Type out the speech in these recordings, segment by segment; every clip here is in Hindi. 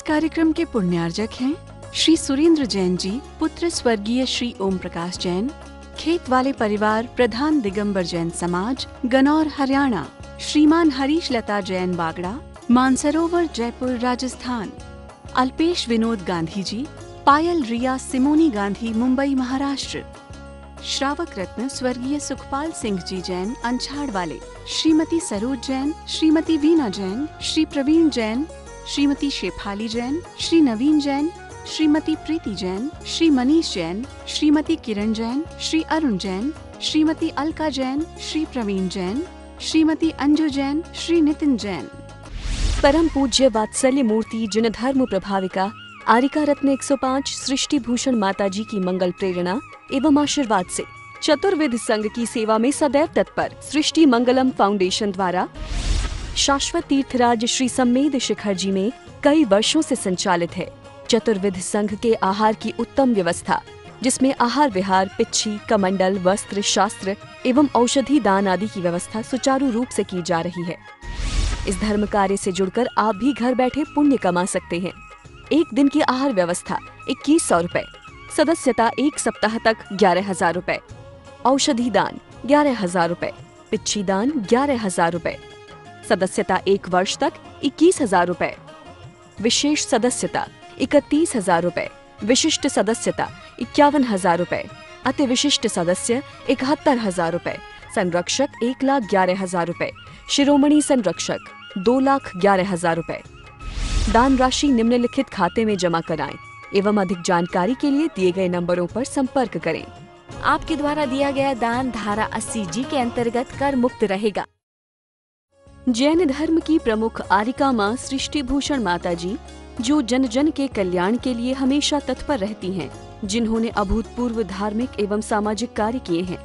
कार्यक्रम के पुण्यार्जक हैं श्री सुरेंद्र जैन जी, पुत्र स्वर्गीय श्री ओम प्रकाश जैन, खेत वाले परिवार, प्रधान दिगंबर जैन समाज, गनौर हरियाणा। श्रीमान हरीश लता जैन बागड़ा, मानसरोवर जयपुर राजस्थान। अल्पेश विनोद गांधी जी, पायल रिया सिमोनी गांधी मुंबई महाराष्ट्र। श्रावक रत्न स्वर्गीय सुखपाल सिंह जी जैन अंछाड़ वाले। श्रीमती सरोज जैन, श्रीमती वीना जैन, श्री प्रवीण जैन, श्रीमती शेफाली जैन, श्री नवीन जैन, श्रीमती प्रीति जैन, श्री मनीष जैन, श्रीमती किरण जैन, श्री अरुण जैन, श्रीमती अलका जैन, श्री प्रवीण जैन, श्रीमती अंजू जैन, श्री नितिन जैन। परम पूज्य वात्सल्य मूर्ति जिन धर्म प्रभाविका आरिका रत्न 105 सृष्टि भूषण माता जी की मंगल प्रेरणा एवं आशीर्वाद से चतुर्विध संघ की सेवा में सदैव तत्पर सृष्टि मंगलम फाउंडेशन द्वारा शाश्वत तीर्थराज श्री सम्मेद शिखर जी में कई वर्षों से संचालित है चतुर्विध संघ के आहार की उत्तम व्यवस्था, जिसमें आहार विहार, पिच्छी, कमंडल, वस्त्र, शास्त्र एवं औषधि दान आदि की व्यवस्था सुचारू रूप से की जा रही है। इस धर्म कार्य से जुड़कर आप भी घर बैठे पुण्य कमा सकते हैं। एक दिन की आहार व्यवस्था 2100 रुपए, सदस्यता एक सप्ताह तक 11,000 रुपए, औषधि दान 11,000 रुपए, पिच्छी दान 11,000 रुपए, सदस्यता एक वर्ष तक 21,000 रुपए, विशेष सदस्यता 31,000 रुपए, विशिष्ट सदस्यता 51,000 रुपए, अति विशिष्ट सदस्य 71,000 रुपए, संरक्षक 1,11,000 रुपए, शिरोमणि संरक्षक 2,11,000 रुपए। दान राशि निम्नलिखित खाते में जमा कराएं एवं अधिक जानकारी के लिए दिए गए नंबरों पर संपर्क करें। आपके द्वारा दिया गया दान धारा 80G के अंतर्गत कर मुक्त रहेगा। जैन धर्म की प्रमुख आरिका माँ सृष्टि भूषण माता जी, जो जन जन के कल्याण के लिए हमेशा तत्पर रहती हैं, जिन्होंने अभूतपूर्व धार्मिक एवं सामाजिक कार्य किए हैं,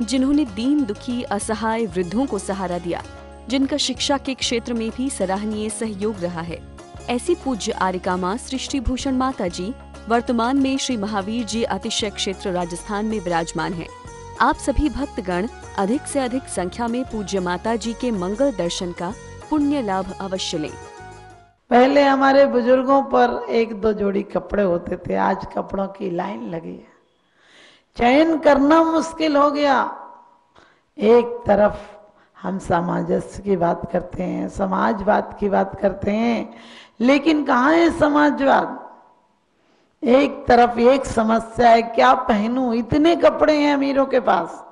जिन्होंने दीन दुखी असहाय वृद्धों को सहारा दिया, जिनका शिक्षा के क्षेत्र में भी सराहनीय सहयोग रहा है, ऐसी पूज्य आरिका माँ सृष्टि भूषण माता जी वर्तमान में श्री महावीर जी अतिशय क्षेत्र राजस्थान में विराजमान हैं। आप सभी भक्तगण अधिक से अधिक संख्या में पूज्य माता जी के मंगल दर्शन का पुण्य लाभ अवश्य लें। पहले हमारे बुजुर्गों पर एक दो जोड़ी कपड़े होते थे, आज कपड़ों की लाइन लगी है। चयन करना मुश्किल हो गया। एक तरफ हम सामंजस्य की बात करते हैं, समाजवाद की बात करते हैं, लेकिन कहाँ है समाजवाद? एक तरफ एक समस्या है, क्या पहनूं? इतने कपड़े हैं अमीरों के पास,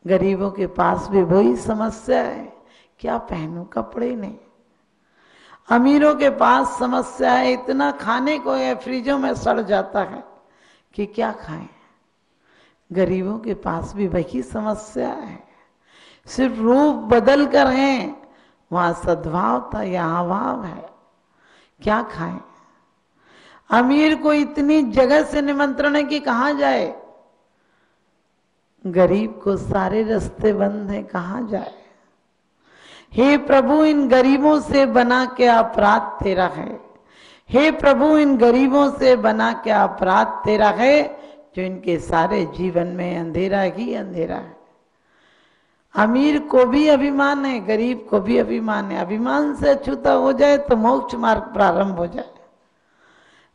गरीबों के पास भी वही समस्या है, क्या पहनूं? कपड़े नहीं। अमीरों के पास समस्या है, इतना खाने को है, फ्रिजों में सड़ जाता है कि क्या खाएं। गरीबों के पास भी वही समस्या है, सिर्फ रूप बदल कर हैं। वहां सद्भाव था, यहाँ अभाव है, क्या खाएं? अमीर को इतनी जगह से निमंत्रण है कि कहाँ जाए, गरीब को सारे रास्ते बंद हैं, कहाँ जाए? हे प्रभु, इन गरीबों से बना के अपराध तेरा है। हे प्रभु, इन गरीबों से बना के अपराध तेरा है, जो इनके सारे जीवन में अंधेरा ही अंधेरा है। अमीर को भी अभिमान है, गरीब को भी अभिमान है। अभिमान से अछूता हो जाए तो मोक्ष मार्ग प्रारंभ हो जाए।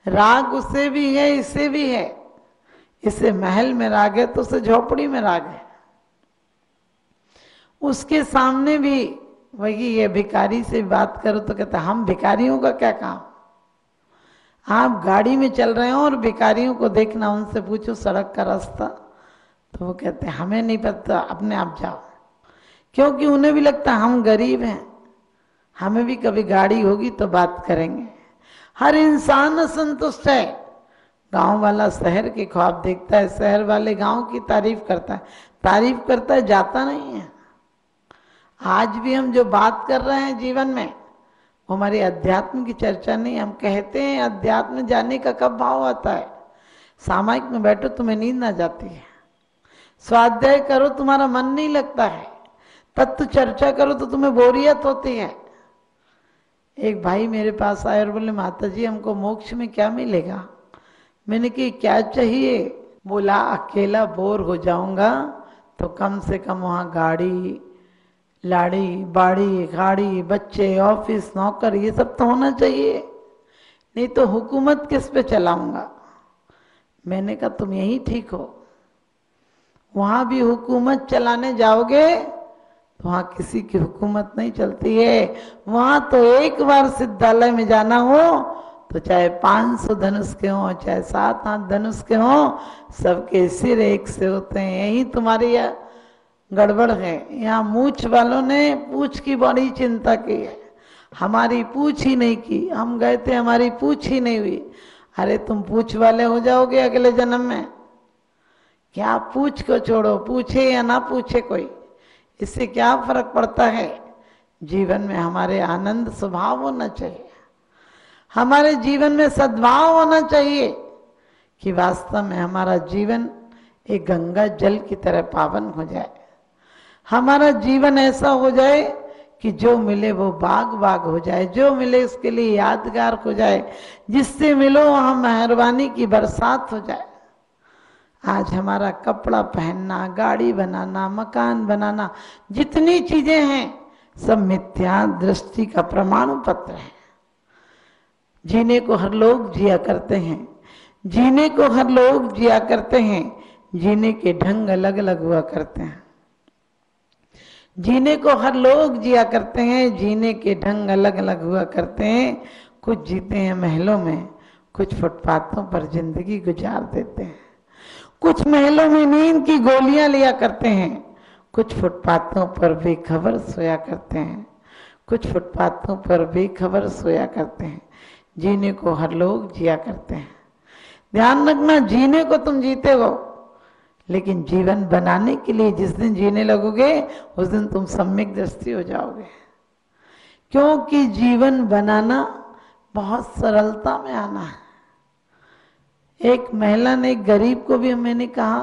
राग उसे भी है, इसे भी है। इसे महल में राग है तो उसे झोपड़ी में राग है। उसके सामने भी वही ये भिखारी से बात करो तो कहता हम भिखारियों का क्या काम? आप गाड़ी में चल रहे हो और भिखारियों को देखना, उनसे पूछो सड़क का रास्ता, तो वो कहते हैं हमें नहीं पता, अपने आप जाओ। क्योंकि उन्हें भी लगता हम गरीब हैं, हमें भी कभी गाड़ी होगी तो बात करेंगे। हर इंसान असंतुष्ट है। गांव वाला शहर के ख्वाब देखता है, शहर वाले गांव की तारीफ करता है, जाता नहीं है। आज भी हम जो बात कर रहे हैं जीवन में, वो हमारी अध्यात्म की चर्चा नहीं। हम कहते हैं अध्यात्म जाने का कब भाव आता है? सामायिक में बैठो तुम्हें नींद ना जाती है, स्वाध्याय करो तुम्हारा मन नहीं लगता है, तत्व चर्चा करो तो तुम्हें बोरियत होती है। एक भाई मेरे पास आए और बोले माता जी हमको मोक्ष में क्या मिलेगा? मैंने कहा क्या चाहिए? बोला अकेला बोर हो जाऊंगा तो कम से कम वहाँ गाड़ी लाड़ी बाड़ी गाड़ी बच्चे ऑफिस नौकर ये सब तो होना चाहिए। नहीं तो हुकूमत किस पे चलाऊंगा। मैंने कहा तुम यही ठीक हो, वहां भी हुकूमत चलाने जाओगे तो वहां किसी की हुकूमत नहीं चलती है। वहां तो एक बार सिद्धालय में जाना हो तो चाहे 500 धनुष के हों, चाहे 7-8 धनुष के हों, सबके सिर एक से होते हैं। यही तुम्हारी यह गड़बड़ है। यहाँ मूछ वालों ने पूछ की बड़ी चिंता की है, हमारी पूछ ही नहीं की। हम गए थे, हमारी पूछ ही नहीं हुई। अरे तुम पूछ वाले हो जाओगे अगले जन्म में। क्या पूछ को छोड़ो, पूछे या ना पूछे कोई, इससे क्या फर्क पड़ता है। जीवन में हमारे आनंद स्वभाव होना चाहिए, हमारे जीवन में सद्भाव होना चाहिए कि वास्तव में हमारा जीवन एक गंगा जल की तरह पावन हो जाए। हमारा जीवन ऐसा हो जाए कि जो मिले वो बाग बाग हो जाए, जो मिले उसके लिए यादगार हो जाए, जिससे मिलो वहां मेहरबानी की बरसात हो जाए। आज हमारा कपड़ा पहनना, गाड़ी बनाना, मकान बनाना, जितनी चीजें हैं सब मिथ्या दृष्टि का प्रमाण पत्र है। जीने को हर लोग जिया करते हैं, जीने को हर लोग जिया करते हैं, जीने के ढंग अलग अलग हुआ करते हैं। जीने को हर लोग जिया करते हैं, जीने के ढंग अलग अलग हुआ करते हैं। कुछ जीते हैं महलों में, कुछ फुटपाथों पर जिंदगी गुजार देते हैं। कुछ महलों में नींद की गोलियां लिया करते हैं, कुछ फुटपाथों पर बेखबर सोया करते हैं, कुछ फुटपाथों पर बेखबर सोया करते हैं। जीने को हर लोग जिया करते हैं। ध्यान रखना, जीने को तुम जीते हो, लेकिन जीवन बनाने के लिए जिस दिन जीने लगोगे उस दिन तुम सम्यक दृष्टि हो जाओगे। क्योंकि जीवन बनाना बहुत सरलता में आना है। एक महिला ने, एक गरीब को भी मैंने कहा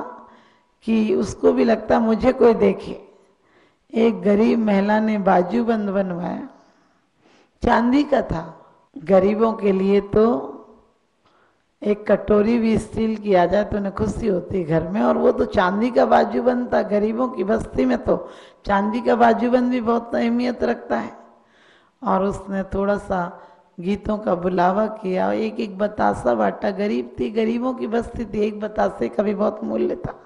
कि उसको भी लगता मुझे कोई देखे। एक गरीब महिला ने बाजूबंद बनवाया, चांदी का था। गरीबों के लिए तो एक कटोरी भी स्टील की आ जाए तो उन्हें खुशी होती घर में, और वो तो चांदी का बाजूबंद था। गरीबों की बस्ती में तो चांदी का बाजूबंद भी बहुत अहमियत रखता है। और उसने थोड़ा सा गीतों का बुलावा किया, एक एक बतासा बांटा। गरीब थी, गरीबों की बस्ती थी, एक बतासे का भी बहुत मूल्य था।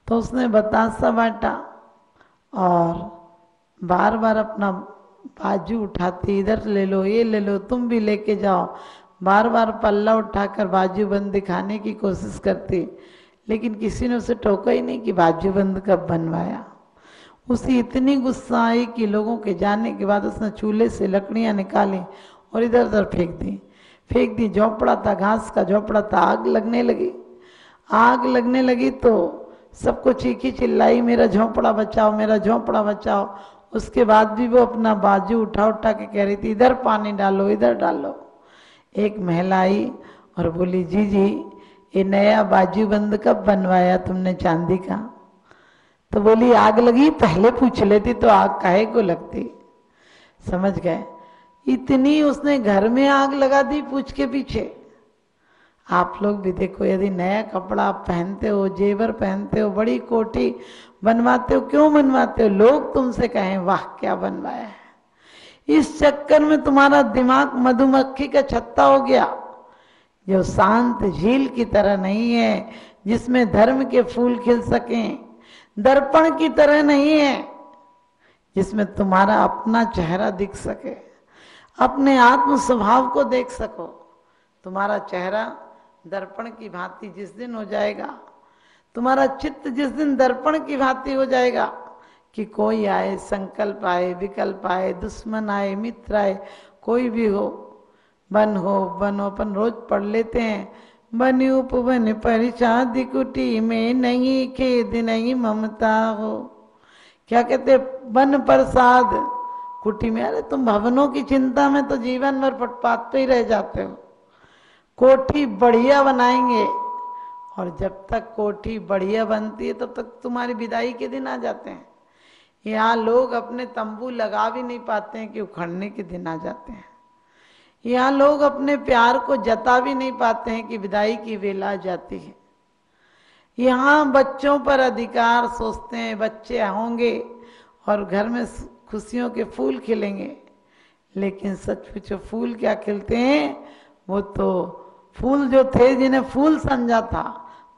तो उसने बतासा बांटा और बार बार अपना बाजू उठाती, इधर ले लो, ये ले लो, तुम भी लेके जाओ। बार बार पल्ला उठाकर बाजूबंद दिखाने की कोशिश करती, लेकिन किसी ने उसे टोका ही नहीं कि बाजूबंद कब बनवाया। उसे इतनी गुस्सा आई कि लोगों के जाने के बाद उसने चूल्हे से लकड़ियां निकाली और इधर उधर फेंक दी। झोपड़ा था, घास का झोपड़ा था। आग लगने लगी। आग लगने लगी तो सबको चीखी चिल्लाई, मेरा झोपड़ा बचाओ, मेरा झोपड़ा बचाओ। उसके बाद भी वो अपना बाजू उठा उठा के कह रही थी, इधर पानी डालो, इधर डालो। एक महिला आई और बोली, जी जी ये नया बाजूबंद कब बनवाया तुमने चांदी का? तो बोली, आग लगी, पहले पूछ लेती तो आग काहे को लगती। समझ गए? इतनी उसने घर में आग लगा दी पूछ के पीछे। आप लोग भी देखो, यदि नया कपड़ा आप पहनते हो, जेवर पहनते हो, बड़ी कोठी बनवाते हो, क्यों बनवाते हो? लोग तुमसे कहें वाह क्या बनवाया है। इस चक्कर में तुम्हारा दिमाग मधुमक्खी का छत्ता हो गया, जो शांत झील की तरह नहीं है, जिसमें धर्म के फूल खिल सकें। दर्पण की तरह नहीं है, जिसमें तुम्हारा अपना चेहरा दिख सके, अपने आत्म स्वभाव को देख सको। तुम्हारा चेहरा दर्पण की भांति जिस दिन हो जाएगा, तुम्हारा चित्त जिस दिन दर्पण की भांति हो जाएगा कि कोई आए, संकल्प आए, विकल्प आए, दुश्मन आए, मित्र आए, कोई भी हो, बन अपन रोज पढ़ लेते हैं, बन उपवन परिषाद कुटी में नहीं खेद नहीं ममता हो। क्या कहते? बन प्रसाद कुटी में। अरे तुम भवनों की चिंता में तो जीवन भर फुटपाथ पे ही रह जाते हो। कोठी बढ़िया बनाएंगे, और जब तक कोठी बढ़िया बनती है तब तक तुम्हारी विदाई के दिन आ जाते हैं। यहाँ लोग अपने तंबू लगा भी नहीं पाते हैं कि उखड़ने के दिन आ जाते हैं। यहाँ लोग अपने प्यार को जता भी नहीं पाते हैं कि विदाई की वेला आ जाती है। यहाँ बच्चों पर अधिकार सोचते हैं, बच्चे होंगे और घर में खुशियों के फूल खिलेंगे, लेकिन सच पूछो फूल क्या खिलते हैं, वो तो फूल जो थे जिन्हें फूल समझा था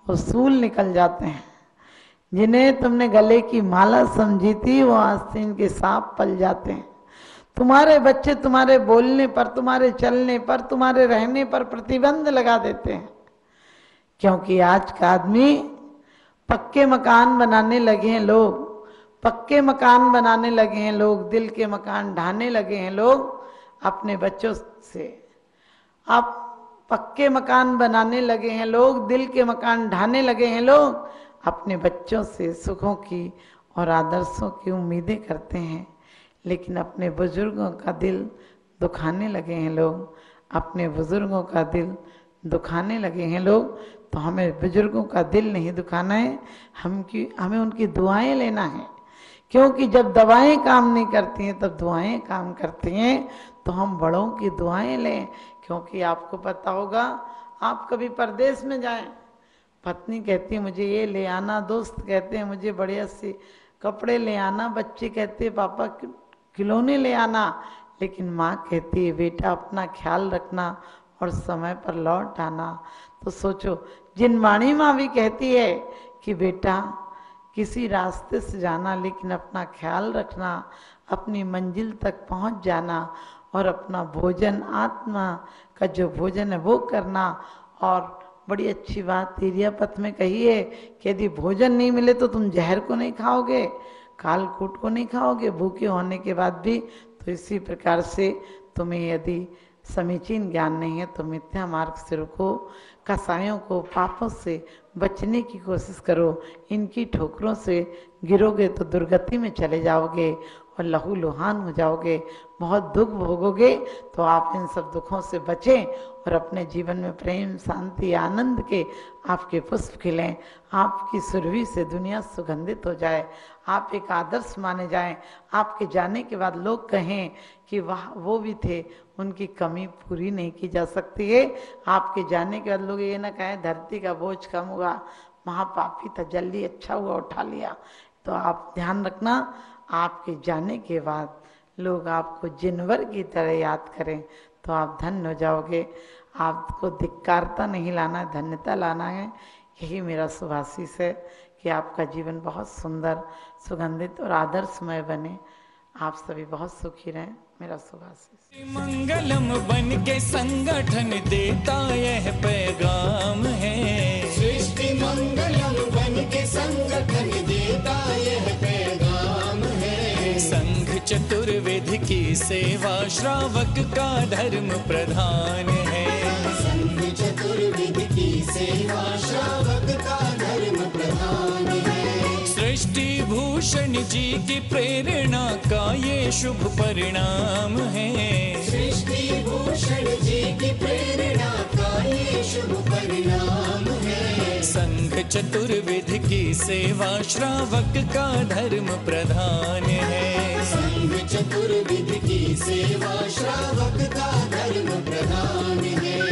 वो सूल निकल जाते हैं। जिन्हें तुमने गले की माला समझी थी वो आस्तीन के सांप पल जाते हैं। तुम्हारे बच्चे तुम्हारे बोलने पर, तुम्हारे चलने पर, तुम्हारे रहने पर प्रतिबंध लगा देते हैं, क्योंकि आज का आदमी पक्के मकान बनाने लगे हैं लोग, पक्के मकान बनाने लगे हैं लोग, दिल के मकान ढाने लगे हैं लोग अपने बच्चों से। आप पक्के मकान बनाने लगे हैं लोग, दिल के मकान ढाने लगे हैं लोग, अपने बच्चों से सुखों की और आदर्शों की उम्मीदें करते हैं, लेकिन अपने बुजुर्गों का दिल दुखाने लगे हैं लोग, अपने बुजुर्गों का दिल दुखाने लगे हैं लोग। तो हमें बुजुर्गों का दिल नहीं दुखाना है, हमें उनकी दुआएं लेना है, क्योंकि जब दवाएं काम नहीं करती हैं तब दुआएं काम करती हैं। तो हम बड़ों की दुआएं लें, क्योंकि आपको पता होगा, आप कभी परदेश में जाएं, पत्नी कहती है मुझे ये ले आना, दोस्त कहते हैं मुझे बढ़िया सी कपड़े ले आना, बच्चे कहते हैं पापा खिलौने ले आना, लेकिन माँ कहती है बेटा अपना ख्याल रखना और समय पर लौट आना। तो सोचो, जिनवाणी माँ भी कहती है कि बेटा किसी रास्ते से जाना, लेकिन अपना ख्याल रखना, अपनी मंजिल तक पहुँच जाना और अपना भोजन, आत्मा का जो भोजन है वो करना। और बड़ी अच्छी बात तिरियापत में कही है कि यदि भोजन नहीं मिले तो तुम जहर को नहीं खाओगे, कालकूट को नहीं खाओगे भूखे होने के बाद भी। तो इसी प्रकार से तुम्हें यदि समीचीन ज्ञान नहीं है तो मिथ्या मार्ग से रुको, कसायों को, पापों से बचने की कोशिश करो। इनकी ठोकरों से गिरोगे तो दुर्गति में चले जाओगे और लहू लुहान हो जाओगे, बहुत दुख भोगोगे। तो आप इन सब दुखों से बचें और अपने जीवन में प्रेम, शांति, आनंद के आपके पुष्प खिलें, आपकी सुरभि से दुनिया सुगंधित हो जाए, आप एक आदर्श माने जाएं। आपके जाने के बाद लोग कहें कि वाह वो भी थे, उनकी कमी पूरी नहीं की जा सकती है। आपके जाने के बाद लोग ये ना कहें धरती का बोझ कम हुआ, महापापी था, जल्दी अच्छा हुआ उठा लिया। तो आप ध्यान रखना, आपके जाने के बाद लोग आपको जिनवर की तरह याद करें तो आप धन्य हो जाओगे। आपको धिक्कारता नहीं लाना है, धन्यता लाना है। यही मेरा शुभाशीष है कि आपका जीवन बहुत सुंदर, सुगंधित और आदर्शमय बने। आप सभी बहुत सुखी रहें, मेरा शुभाशीष। मंगलम बन के संगठन देता यह पैगाम है, सृष्टि मंगलम बन के संगठन देता यह पैगाम है। संघ चतुर्वेद की सेवा श्रावक का धर्म प्रधान है, संघ चतुर्वेद की सेवा श्रावक का धर्म प्रधान है। सृष्टि भूषण जी की प्रेरणा का ये शुभ परिणाम है, सृष्टि भूषण जी की प्रेरणा का ये शुभ परिणाम है। संघ चतुर्वेद की सेवा श्रावक का धर्म प्रधान है, संघ चतुर्वेद की सेवा श्रावक का धर्म प्रधान है।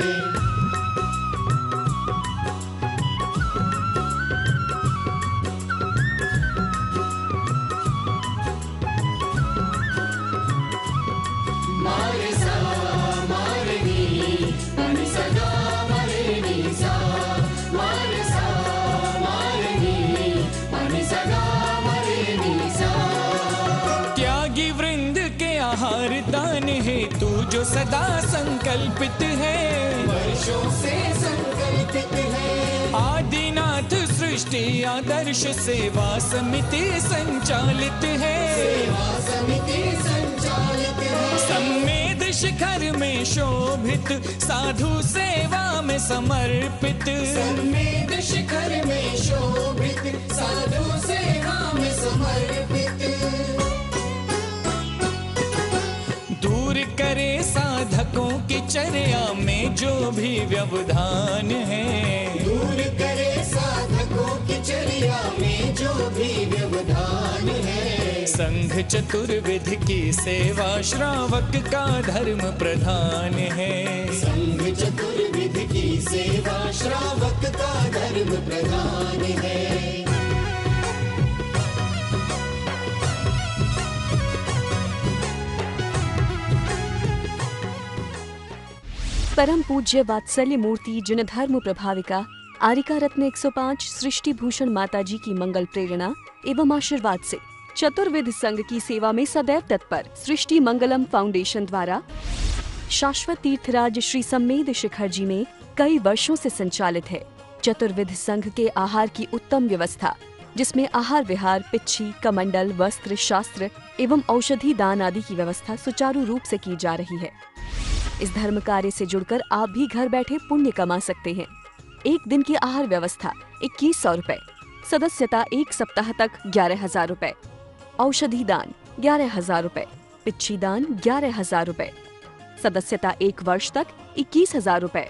जो सदा संकल्पित है, वर्षों से संकल्पित है। आदिनाथ सृष्टि आदर्श सेवा समिति संचालित है, सेवा समिति संचालित है। सम्मेद शिखर में शोभित, साधु सेवा में समर्पित, सम्मेद शिखर में शोभित, साधु सेवा में समर्पित। दूर करे साधकों की चर्या में जो भी व्यवधान है, दूर करे साधकों की चर्या में जो भी व्यवधान है। संघ चतुर्वेद की सेवा श्रावक का धर्म प्रधान है, संघ चतुर्वेद की सेवा श्रावक का धर्म प्रधान है। परम पूज्य वात्सल्य मूर्ति जिन धर्म प्रभाविका आरिका रत्न 105 सृष्टि भूषण माताजी की मंगल प्रेरणा एवं आशीर्वाद से चतुर्विध संघ की सेवा में सदैव तत्पर सृष्टि मंगलम फाउंडेशन द्वारा शाश्वत तीर्थराज श्री सम्मेद शिखर जी में कई वर्षों से संचालित है चतुर्विध संघ के आहार की उत्तम व्यवस्था, जिसमें आहार विहार, पिच्छी, कमंडल, वस्त्र, शास्त्र एवं औषधि दान आदि की व्यवस्था सुचारू रूप से की जा रही है। इस धर्म कार्य से जुड़कर आप भी घर बैठे पुण्य कमा सकते हैं। एक दिन की आहार व्यवस्था 2100 रुपए, सदस्यता 1 सप्ताह तक 11,000 रुपए, औषधि दान 11,000 रुपए, पिच्छी दान 11,000 रुपए, सदस्यता 1 वर्ष तक 21,000 रुपए,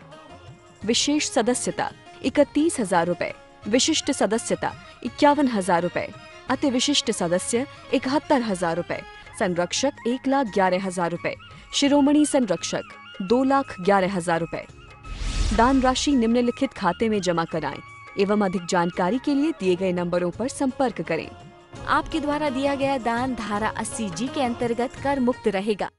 विशेष सदस्यता 31,000 रुपए, विशिष्ट सदस्यता 51,000 रुपए, अति विशिष्ट सदस्य 71,000 रुपए, संरक्षक 1,11,000 रुपए, शिरोमणि संरक्षक 2,11,000 रुपए। दान राशि निम्नलिखित खाते में जमा कराएं एवं अधिक जानकारी के लिए दिए गए नंबरों पर संपर्क करें। आपके द्वारा दिया गया दान धारा 80G के अंतर्गत कर मुक्त रहेगा।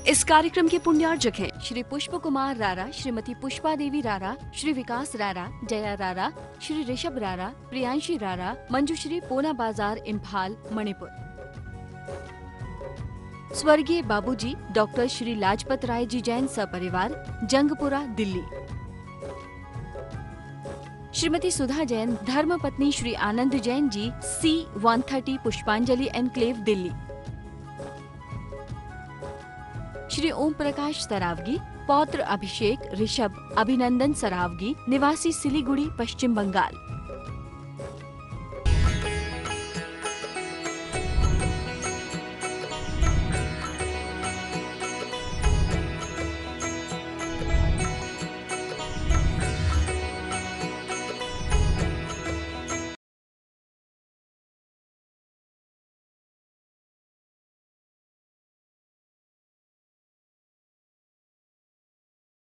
इस कार्यक्रम के पुण्यार्जक हैं श्री पुष्प कुमार रारा, श्रीमती पुष्पा देवी रारा, श्री विकास रारा, जया रारा, श्री ऋषभ रारा, प्रियांशी रारा, मंजुश्री, पोना बाजार, इम्फाल, मणिपुर। स्वर्गीय बाबूजी डॉक्टर श्री लाजपत राय जी जैन सपरिवार, जंगपुरा, दिल्ली। श्रीमती सुधा जैन, धर्मपत्नी श्री आनंद जैन जी, C130 पुष्पांजलि एनक्लेव, दिल्ली। श्री ओम प्रकाश सरावगी, पौत्र अभिषेक ऋषभ अभिनंदन सरावगी, निवासी सिलीगुड़ी, पश्चिम बंगाल।